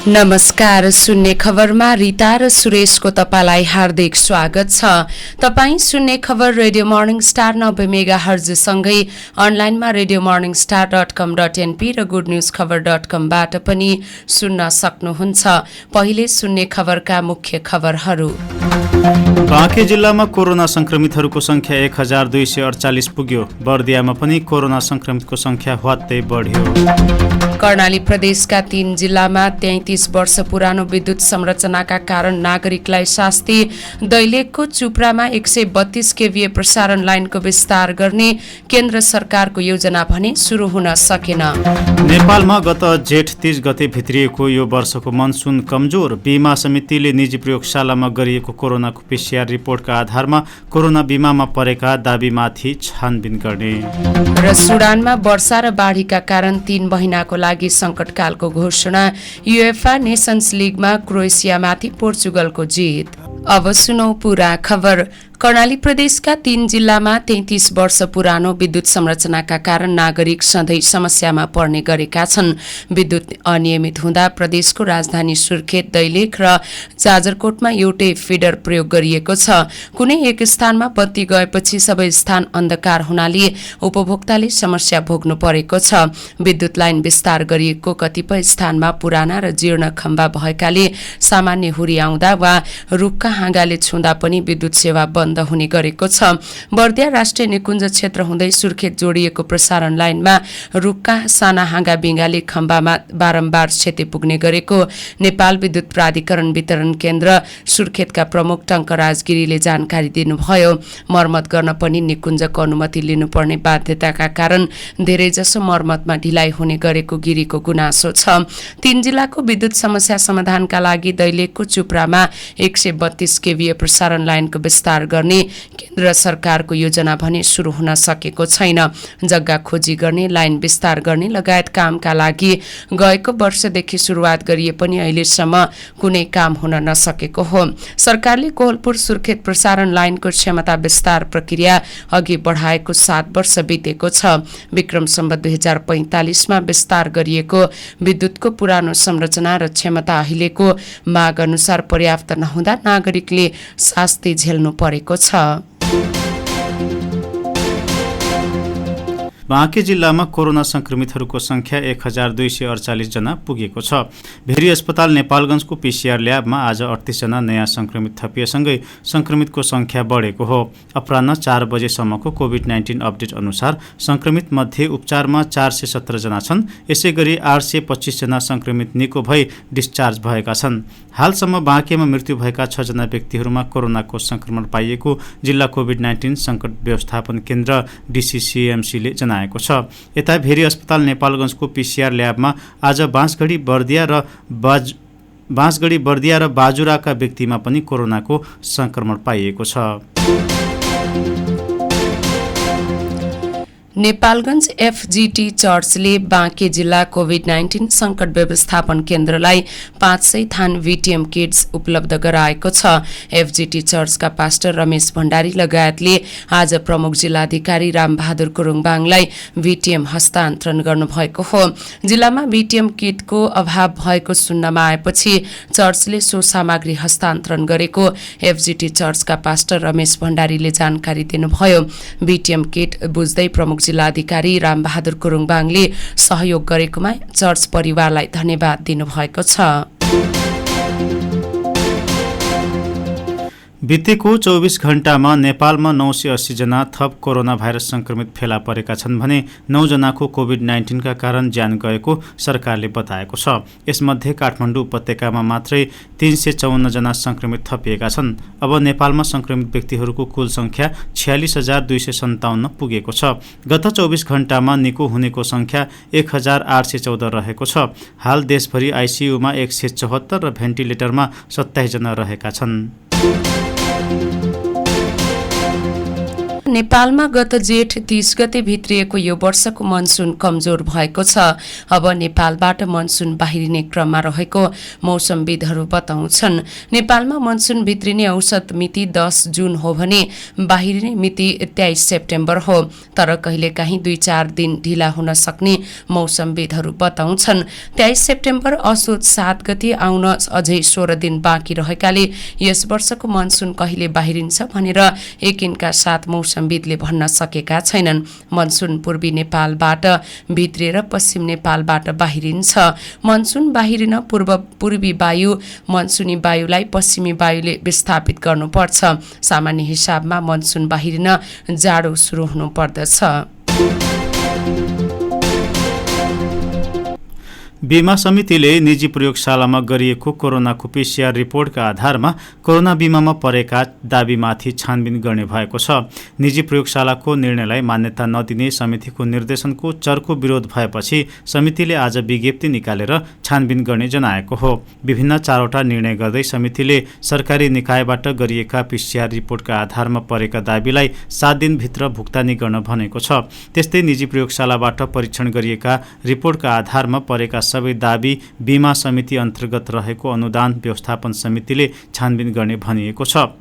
नमस्कार। सुन्ने खबरमा रिता र सुरेशको तपाईलाई हार्दिक स्वागत छ। तपाई सुन्ने खबर रेडियो मर्निङ स्टार 90 मेगाहर्ज सँगै अनलाइनमा radiomorningstar.com.np र goodnewscover.com बाट पनि सुन्न सक्नुहुन्छ। पहिले सुन्ने खबरका मुख्य खबरहरू। बाँके जिल्लामा कोरोना संक्रमितहरूको संख्या 1248 पुग्यो। बर्दियामा पनि कोरोना संक्रमितको संख्या ह्वात्तै बढ्यो। कर्णाली प्रदेशका 3 जिल्लामा 33 वर्ष पुरानो विद्युत संरचनाका कारण नागरिकलाई शास्ति। दैलेखको चुप्रामा 132 केवीए प्रसारण लाइनको विस्तार गर्ने केन्द्र सरकारको योजना भने सुरु हुन सकेन। नेपालमा गत जेठ 30 गते भित्रिएको यो वर्षको मनसुन कमजोर। बीमा समितिले निजी प्रयोगशालामा गरिएको कोरोनाको पीसीआर रिपोर्टका आधारमा कोरोना बीमामा परेका दाबीमाथि छानबिन गर्ने। र सुडानमा वर्षा र बाढीका कारण 3 महिनाको लागि संकटकालको घोषणा। युएफए नेशन्स लिगमा क्रोएसियामाथि पोर्चुगलको जित। अब सुनौ पूरा खबर। कर्णाली प्रदेशका 3 जिल्लामा 33 वर्ष पुरानो विद्युत संरचनाका कारण नागरिक सधैँ समस्यामा पर्ने गरेका छन्। विद्युत अनियमित हुँदा प्रदेशको राजधानी सुर्खेत, दैलेख र जाजरकोटमा एउटै फिडर प्रयोग गरिएको छ। कुनै एक स्थानमा बत्ती गएपछि सबै स्थान अन्धकार हुनाले उपभोक्ताले समस्या भोग्नु परेको छ। विद्युत लाइन विस्तार गरिएको कतिपय स्थानमा पुराना र जीर्ण खम्बा भएकाले सामान्य हुरी आउँदा वा रुखका हाँगाले छुँदा पनि विद्युत सेवा बन्द हुने गरेको छ। बर्दिया राष्ट्रिय निकुञ्ज क्षेत्र हुँदै सुर्खेत जोडिएको प्रसारण लाइनमा रुखका साना हाँगा बिङ्गाले खम्बामा बारम्बार क्षति पुग्ने गरेको नेपाल विद्युत प्राधिकरण वितरण केन्द्र सुर्खेतका प्रमुख टङ्कराज गिरीले जानकारी दिनुभयो। मर्मत गर्न पनि निकुञ्जको अनुमति लिनुपर्ने बाध्यताका कारण धेरैजसो मर्मतमा ढिलाइ हुने गरेको गिरीको गुनासो छ। 3 जिल्लाको विद्युत समस्या समाधानका लागि दैलेखको चुप्रामा 132 केवीए प्रसारण लाइनको विस्तार गर्ने केन्द्र सरकारको योजना भने सुरु हुन सकेको छैन। जग्गा खोजी गर्ने, लाइन विस्तार गर्ने लगायत कामका लागि गएको वर्षदेखि सुरुवात गरिए पनि अहिलेसम्म कुनै काम हुन नसकेको हो। सरकारले कोहलपुर सुर्खेत प्रसारण लाइनको क्षमता विस्तार प्रक्रिया अघि बढाएको 7 वर्ष बितेको छ। विक्रम सम्वत 2045 मा विस्तार गरिएको विद्युतको पुरानो संरचना र क्षमता अहिलेको माग अनुसार पर्याप्त नहुँदा नागरिकले शास्ति झेल्नु परेको छ। बाँके जिल्लामा कोरोना संक्रमितहरूको संख्या 1248 जना पुगेको छ। भेरी अस्पताल नेपालगञ्जको पीसीआर ल्याबमा आज 38 जना नयाँ संक्रमित थपिएसँगै संक्रमितको संख्या बढेको हो। अपराह्न 4 बजेसम्मको कोभिड-19 अपडेट अनुसार संक्रमित मध्ये उपचारमा 417 जना छन्। यसैगरी 825 जना संक्रमित निको भई डिस्चार्ज भएका छन्। हालसम्म बाँकेमा मृत्यु भएका 6 जना व्यक्तिहरूमा कोरोनाको संक्रमण पाइएको जिल्ला कोभिड-19 संकट व्यवस्थापन केन्द्र DCCMCले जनाएको छ। यता भेरी अस्पताल नेपालगञ्जको पीसीआर ल्याबमा आज बाँसगढी बर्दिया र बाजुराका व्यक्तिमा पनि कोरोनाको संक्रमण पाइएको छ। नेपालगञ्ज FGT चर्चले बाँके जिल्ला कोभिड-19 संकट व्यवस्थापन केन्द्रलाई 500 थान VTM किट्स उपलब्ध गराएको छ। FGT चर्चका पास्टर रमेश भण्डारी लगायतले आज प्रमुख जिल्लाधिकारी रामबहादुर कुरुङबाङलाई VTM हस्तान्तरण गर्नुभएको हो। जिल्लामा VTM किटको अभाव भएको सुन्नमा आएपछि चर्चले सो सामग्री हस्तान्तरण गरेको FGT चर्चका पास्टर रमेश भण्डारीले जानकारी दिनुभयो। VTM किट बुझ्दै प्रमुख जिल्लाधिकारी रामबहादुर कुरुङबाङले सहयोग गरेकोमा चर्च परिवारलाई धन्यवाद दिनुभएको छ। बितेको 24 घण्टामा नेपालमा 980 जना थप कोरोना भाइरस संक्रमित फेला परेका छन् भने 9 जनाको कोभिड-19 का कारण ज्यान गएको सरकारले बताएको छ। यसमध्ये काठमाडौँ उपत्यकामा मात्रै 354 जना संक्रमित थपिएका छन्। अब नेपालमा संक्रमित व्यक्तिहरूको कुल संख्या 46,257 पुगेको छ। गत 24 घण्टामा निको हुनेको संख्या 1,814 रहेको छ। हाल देशभरि आइसियुमा 174 र भेन्टिलेटरमा 27 जना रहेका छन्। नेपालमा गत जेठ 30 गते भित्रिएको यो वर्षको मनसुन कमजोर भएको छ। अब नेपालबाट मनसुन बाहिरिने क्रममा रहेको मौसमविदहरू बताउँछन्। नेपालमा मनसुन भित्रिने औसत मिति 10 जुन हो भने बाहिरिने मिति 23 सेप्टेम्बर हो। तर कहिलेकाहीँ 2-4 दिन ढिला हुन सक्ने मौसमविदहरू बताउँछन्। 23 सेप्टेम्बर असोज 7 गते आउन अझै 16 दिन बाँकी रहेकाले यस वर्षको मनसुन कहिले बाहिरिन्छ भनेर एकिनका साथ मौसमविदले भन्न सकेका छैनन्। मनसुन पूर्वी नेपालबाट भित्रिएर पश्चिम नेपालबाट बाहिरिन्छ। मनसुन बाहिरिन पूर्वी वायु मनसुनी वायुलाई पश्चिमी वायुले विस्थापित गर्नुपर्छ। सामान्य हिसाबमा मनसुन बाहिरिन जाडो सुरु हुनुपर्दछ। बीमा समितिले निजी प्रयोगशालामा गरिएको कोरोनाको PCR रिपोर्टका आधारमा कोरोना बीमामा परेका दाबीमाथि छानबिन गर्ने भएको छ। निजी प्रयोगशालाको निर्णयलाई मान्यता नदिने समितिको निर्देशनको चर्को विरोध भएपछि समितिले आज विज्ञप्ति निकालेर छानबिन गर्ने जनाएको हो। विभिन्न 4वटा निर्णय गर्दै समितिले सरकारी निकायबाट गरिएका PCR रिपोर्टका आधारमा परेका दाबीलाई 7 दिनभित्र भुक्तानी गर्न भनेको छ। त्यस्तै निजी प्रयोगशालाबाट परीक्षण गरिएका रिपोर्टका आधारमा परेका सबै दाबी बीमा समिति अन्तर्गत रहेको अनुदान व्यवस्थापन समितिले छानबिन गर्ने भनिएको छ।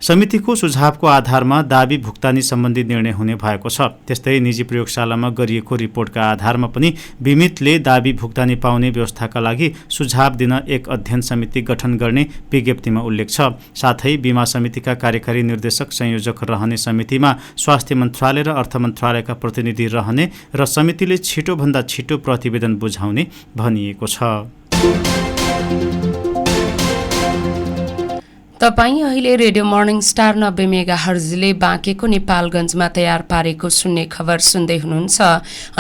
समितिको सुझावको आधारमा दाबी भुक्तानी सम्बन्धी निर्णय हुने भएको छ। त्यस्तै निजी प्रयोगशालामा गरिएको रिपोर्टका आधारमा पनि बीमितले दाबी भुक्तानी पाउने व्यवस्थाका लागि सुझाव दिन एक अध्ययन समिति गठन गर्ने विज्ञप्तिमा उल्लेख छ। साथै बीमा समितिका कार्यकारी निर्देशक संयोजक रहने समितिमा स्वास्थ्य मन्त्रालय र अर्थ मन्त्रालयका प्रतिनिधि रहने र समितिले छिटोभन्दा छिटो प्रतिवेदन बुझाउने भनिएको छ। तपाईँ अहिले रेडियो मर्निङ स्टार 90 मेगाहर्जले बाँकेको नेपालगञ्जमा तयार पारेको सुन्ने खबर सुन्दै हुनुहुन्छ।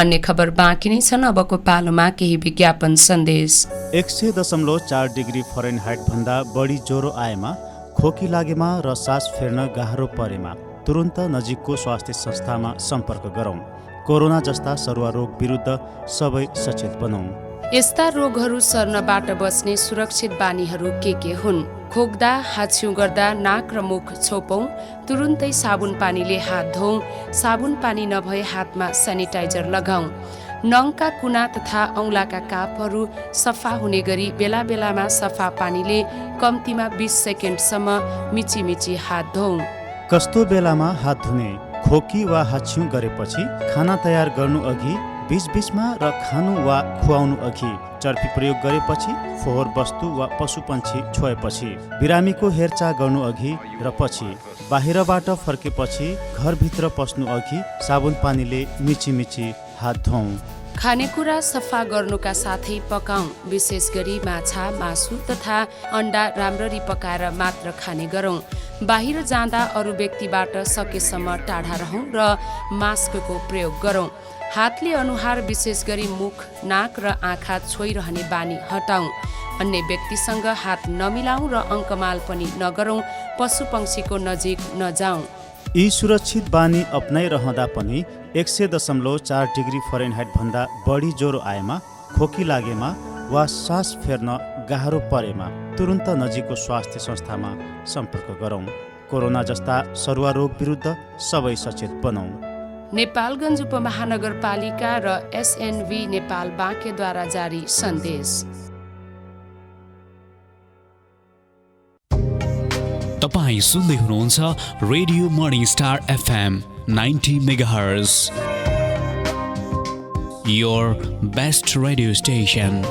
अन्य खबर बाँकी नै छन्। अबको पालोमा केही विज्ञापन सन्देश। 100.4 डिग्री फरेनहाइट भन्दा बढी ज्वरो आएमा, खोकी लागेमा र सास फेर्न गाह्रो परेमा तुरुन्त नजिकको स्वास्थ्य संस्थामा सम्पर्क गरौँ। कोरोना जस्ता सरुवा रोग विरुद्ध सबै सचेत बनौँ। यस्ता रोगहरू सर्नबाट बच्ने सुरक्षित बानीहरू के हुन्? खोक्दा, हाछ्यौँ गर्दा नाक र मुख छोपौँ। तुरुन्तै साबुन पानीले हात धोऊ। साबुन पानी नभए हातमा सेनिटाइजर लगाऊ। नङका कुना तथा औँलाका कापहरू सफा हुने गरी बेला बेलामा सफा पानीले कम्तीमा 20 सेकेन्डसम्म मिची हात धोऊ। कस्तो बेलामा हात धुने? खोकी वा हाछ्यौँ गरेपछि, खाना तयार गर्नु अघि, बीचबीचमा र खानु वा खुवाउनु अघि, चर्पी प्रयोग गरेपछि, फोहोर वस्तु वा पशुपन्छी छोएपछि, बिरामीको हेरचाह गर्नु अघि र पछि, बाहिरबाट फर्केपछि, घरभित्र पस्नु अघि साबुन पानीले मिची हात धोऊ। खानेकुरा सफा गर्नुका साथै पकाऊ। विशेष गरी माछा, मासु तथा अन्डा राम्ररी पकाएर मात्र खाने गरौँ। बाहिर जाँदा अरू व्यक्तिबाट सकेसम्म टाढा रहौँ र मास्कको प्रयोग गरौँ। हातले अनुहार विशेष गरी मुख, नाक र आँखा छोइरहने बानी हटाऊ। अन्य व्यक्तिसँग हात नमिलाऊ र अङ्कमाल पनि नगरौँ। पशुपक्षीको नजिक नजाऊ। यी सुरक्षित बानी अपनाइरहँदा पनि 100.4 डिग्री फरेनहाइट भन्दा बढी ज्वरो आएमा, खोकी लागेमा वा सास फेर्न गाह्रो परेमा तुरुन्त नजिकको स्वास्थ्य संस्थामा सम्पर्क गरौँ। कोरोना जस्ता सरुवा रोग विरुद्ध सबै सचेत बनौँ। नेपालगञ्ज उपमहानगरपालिका र SNV नेपाल बाँकेद्वारा जारी सन्देश। तपाईँ सुन्दै हुनुहुन्छ radio morning star FM 90 megahertz, your best radio station.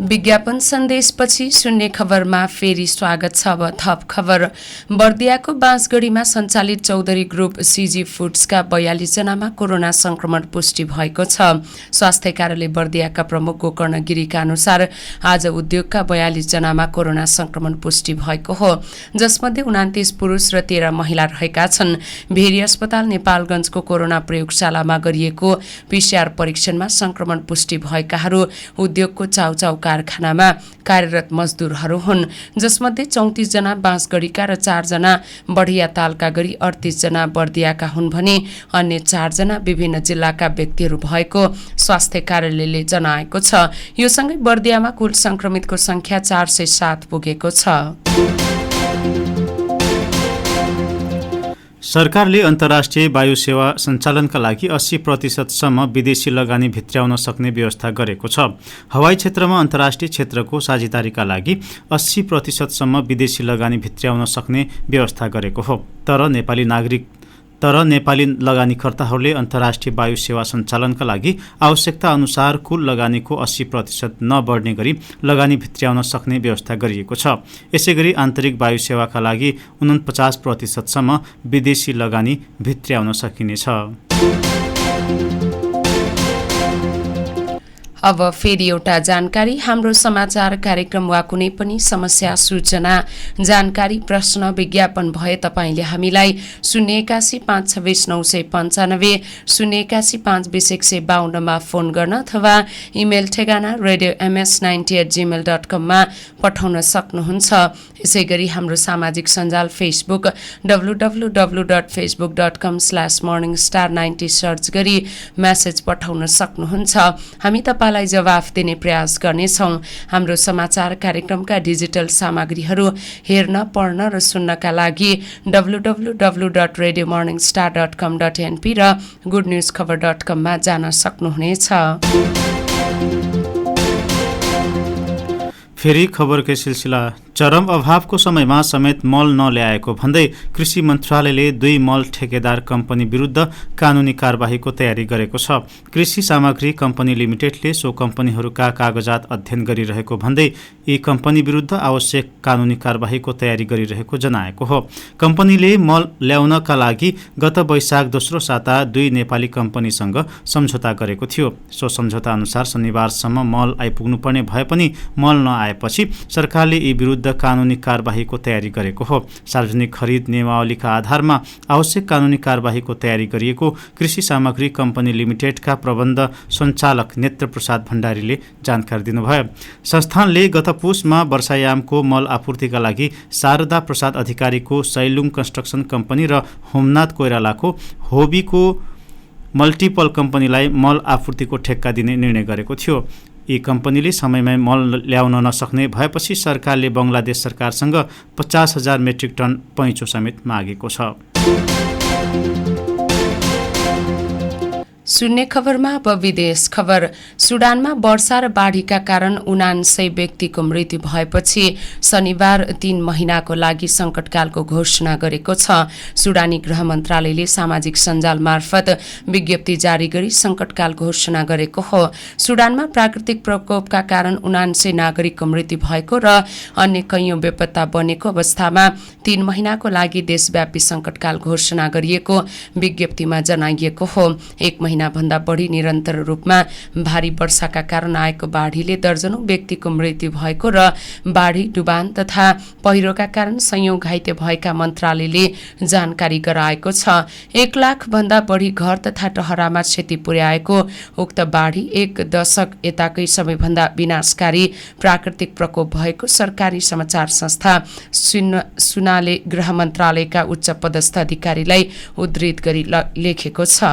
विज्ञापन सन्देशपछि सुन्ने खबरमा फेरि स्वागत छ। अब थप खबर। बर्दियाको बाँसगढीमा सञ्चालित चौधरी ग्रुप CG फुड्सका 42 जनामा कोरोना संक्रमण पुष्टि भएको छ। स्वास्थ्य कार्यालय बर्दियाका प्रमुख गोकर्ण गिरीका अनुसार आज उद्योगका 42 जनामा कोरोना संक्रमण पुष्टि भएको हो, जसमध्ये 29 पुरुष र 13 महिला रहेका छन्। भेरी अस्पताल नेपालगञ्जको कोरोना प्रयोगशालामा गरिएको PCR परीक्षणमा संक्रमण पुष्टि भएकाहरू उद्योगको चाउचाउ कारखानामा कार्यरत मजदुरहरू हुन्, जसमध्ये 34 जना बाँसगढीका र 4 जना बढिया तालका गरी 38 जना बर्दियाका हुन् भने अन्य 4 जना विभिन्न जिल्लाका व्यक्तिहरू भएको स्वास्थ्य कार्यालयले जनाएको छ। यो सँगै बर्दियामा कुल संक्रमितको संख्या 407 पुगेको छ। सरकारले अन्तर्राष्ट्रिय वायु सेवा सञ्चालनका लागि 80% विदेशी लगानी भित्र्याउन सक्ने व्यवस्था गरेको छ। हवाई क्षेत्रमा अन्तर्राष्ट्रिय क्षेत्रको साझेदारीका लागि 80% विदेशी लगानी भित्र्याउन सक्ने व्यवस्था गरेको हो। तर नेपाली लगानीकर्ताहरूले अन्तर्राष्ट्रिय वायु सेवा सञ्चालनका लागि आवश्यकता अनुसार कुल लगानीको 80% नबढ्ने गरी लगानी भित्र्याउन सक्ने व्यवस्था गरिएको छ। यसैगरी आन्तरिक वायु सेवाका लागि 49% विदेशी लगानी भित्र्याउन सकिनेछ। अब फेरि एउटा जानकारी। हाम्रो समाचार कार्यक्रम वा कुनै पनि समस्या सूचना जानकारी प्रश्न विज्ञापन भए तपाईले हामीलाई 081 526 995 081 520 152 मा फोन गर्न अथवा इमेल ठेगाना radioms90@gmail.com मा पठाउन सक्नुहुन्छ। यसैगरी हाम्रो सामाजिक सञ्जाल फेसबुक www.facebook.com/morningstar90 सर्च गरी मेसेज पठाउन सक्नुहुन्छ। हामी तपाईलाई जवाफ दिने प्रयास गर्नेछौँ। हाम्रो समाचार कार्यक्रमका डिजिटल सामग्रीहरू हेर्न पढ्न र सुन्नका लागि www.radiomorningstar.com.np र goodnewscover.com मा जान सक्नुहुनेछ। फेरि खबरकै सिलसिला। चरम अभावको समयमा समेत मल नल्याएको भन्दै कृषि मन्त्रालयले 2 मल ठेकेदार कम्पनी विरुद्ध कानुनी कारबाहीको तयारी गरेको छ। कृषि सामग्री कम्पनी लिमिटेडले सो कम्पनीहरूका कागजात अध्ययन गरिरहेको भन्दै यी कम्पनी विरुद्ध आवश्यक कानुनी कारबाहीको तयारी गरिरहेको जनाएको हो। कम्पनीले मल ल्याउनका लागि गत वैशाख दोस्रो साता 2 नेपाली कम्पनीसँग सम्झौता गरेको थियो। सो सम्झौता अनुसार शनिबारसम्म मल आइपुग्नुपर्ने भए पनि मल नआएपछि सरकारले यी विरुद्ध कानुनी कारबाहीको तयारी गरेको हो। सार्वजनिक खरिद नियमावलीका आधारमा आवश्यक कानुनी कारबाहीको तयारी गरिएको कृषि सामग्री कम्पनी लिमिटेडका प्रबन्ध सञ्चालक नेत्र प्रसाद भण्डारीले जानकारी दिनुभयो। संस्थानले गत पुसमा वर्षायामको मल आपूर्तिका लागि शारदा प्रसाद अधिकारीको सैलुङ कन्स्ट्रक्सन कम्पनी र होमनाथ कोइरालाको होबीको मल्टिपल कम्पनीलाई मल आपूर्तिको ठेक्का दिने निर्णय गरेको थियो। यी कम्पनीले समयमै मल ल्याउन नसक्ने भएपछि सरकारले बङ्गलादेश सरकारसँग 50,000 मेट्रिक टन पैँचो समेत मागेको छ। सुन्ने खबरमा अब विदेश खबर। सुडानमा वर्षा र बाढीका कारण 79 व्यक्तिको मृत्यु भएपछि शनिबार 3 महिनाको लागि सङ्कटकालको घोषणा गरेको छ। सुडानी गृह मन्त्रालयले सामाजिक सञ्जाल मार्फत विज्ञप्ति जारी गरी सङ्कटकाल घोषणा गरेको हो। सुडानमा प्राकृतिक प्रकोपका कारण 79 नागरिकको मृत्यु भएको र अन्य कैयौं बेपत्ता बनेको अवस्थामा 3 महिनाको लागि देशव्यापी सङ्कटकाल घोषणा गरिएको विज्ञप्तिमा जनाइएको हो। 1 भन्दा बढी निरन्तर रूपमा भारी वर्षाका कारण आएको बाढीले दर्जनौं व्यक्तिको मृत्यु भएको र बाढी डुबान तथा पहिरोका कारण सयौं घाइते भएका मन्त्रालयले जानकारी गराएको छ। 1 लाख भन्दा बढी घर तथा टहरामा क्षति पुर्याएको उक्त बाढी 1 दशक यताकै सबैभन्दा विनाशकारी प्राकृतिक प्रकोप भएको सरकारी समाचार संस्था सुनाले गृह मन्त्रालयका उच्च पदस्थ अधिकारीलाई उद्धृत गरी लेखेको छ।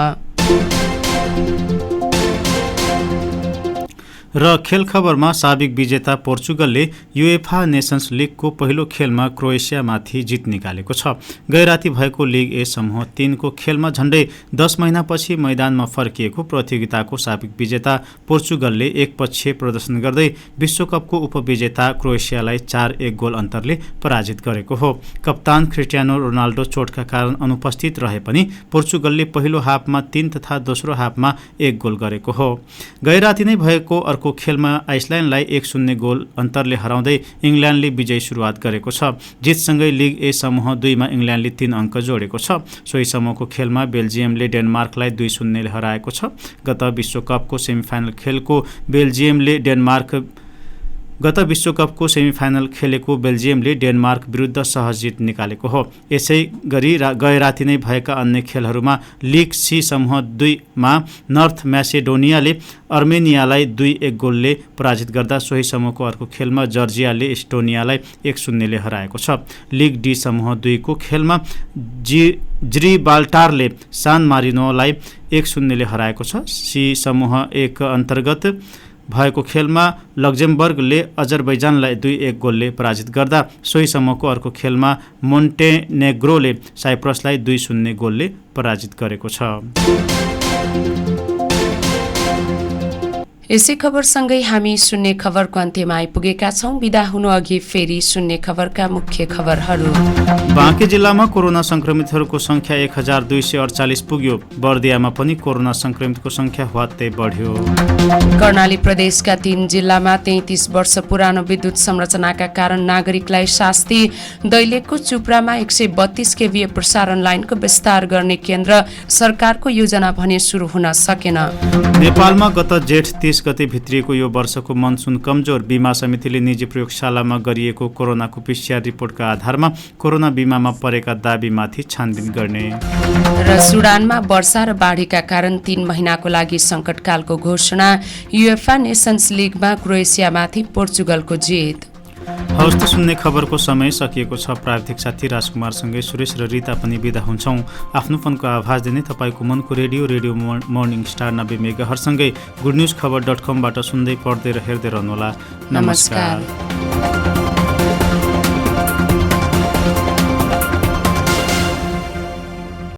र खेल खबरमा साबिक विजेता पोर्चुगलले युएफा नेसन्स लिगको पहिलो खेलमा क्रोएसियामाथि जित निकालेको छ। गैराती भएको लिग ए समूह 3 को खेलमा झण्डै 10 महिनापछि मैदानमा फर्किएको प्रतियोगिताको साबिक विजेता पोर्चुगलले एकपक्षीय प्रदर्शन गर्दै विश्वकपको उपविजेता क्रोएसियालाई 4-1 गोल अन्तरले पराजित गरेको हो। कप्तान क्रिस्टियानो रोनाल्डो चोटका कारण अनुपस्थित रहे पनि पोर्चुगलले पहिलो हाफमा 3 तथा दोस्रो हाफमा 1 गोल गरेको हो। गैराती नै भएको अर्को खेलमा आइसल्यान्डलाई 1-0 गोल अन्तरले हराउँदै इङ्ल्यान्डले विजयी सुरुवात गरेको छ। जितसँगै लिग ए समूह 2 मा इङ्ल्यान्डले 3 अङ्क जोडेको छ। सोही समूहको खेलमा बेल्जियमले डेनमार्कलाई 2-0 ले हराएको छ। गत विश्वकपको सेमिफाइनल खेलेको बेल्जियमले डेनमार्क विरुद्ध सहज जित निकालेको हो। यसै गरी गैराती नै भएका अन्य खेलहरूमा लिग सी समूह 2 मा नर्थ म्यासेडोनियाले अर्मेनियालाई 2-1 गोलले पराजित गर्दा सोही समूहको अर्को खेलमा जर्जियाले इस्टोनियालाई 1-0 ले हराएको छ। लिग डी समूह 2 को खेलमा जिब्राल्टारले सान मारिनोलाई 1-0 ले हराएको छ। सी समूह 1 अन्तर्गत भएको खेलमा लक्जेमबर्गले अजरबैजानलाई 2-1 गोलले पराजित गर्दा सोहीसम्मको अर्को खेलमा मोन्टेनेग्रोले साइप्रसलाई 2-0 गोलले पराजित गरेको छ। यसै खबरसँगै हामी शून्य खबरको अन्त्यमा आइपुगेका छौं। बिदा हुनु अघि फेरि शून्य खबरका मुख्य खबरहरू। बाँके जिल्लामा कोरोना संक्रमितहरूको संख्या 1248 पुग्यो। बर्दियामा पनि कोरोना संक्रमितको संख्या हवात्तै बढ्यो। कर्णाली प्रदेशका 3 जिल्लामा 33 वर्ष पुरानो विद्युत संरचनाका कारण नागरिकलाई शास्ति। दैलेखको चुप्रामा 132 केभीए प्रसारण लाइनको विस्तार गर्ने केन्द्र सरकारको योजना भने सुरु हुन सकेन। नेपालमा गत जेठ 30 गते भित्रिएको यो वर्षको मनसुन कमजोर। बीमा समितिले निजी प्रयोगशालामा गरिएको कोरोनाको PCR रिपोर्टका आधारमा कोरोना बीमामा परेका दाबीमाथि छानबिन गर्ने। र सुडानमा वर्षा र बाढीका कारण 3 महिनाको लागि सङ्कटकालको घोषणा। UEFA नेसन्स लिगमा क्रोएसियामाथि पोर्चुगलको जित। हवस् त सुन्ने खबरको समय सकिएको छ। प्राविधिक साथी राजकुमारसँगै सुरेश र रीता पनि बिदा हुन्छौँ। आफ्नोपनको आवाज दिने तपाईँको मनको रेडियो मर्निङ स्टार 90 मेगाहर्जसँगै गुड न्युज खबर .com बाट सुन्दै पढ्दै र हेर्दै रहनुहोला। नमस्कार।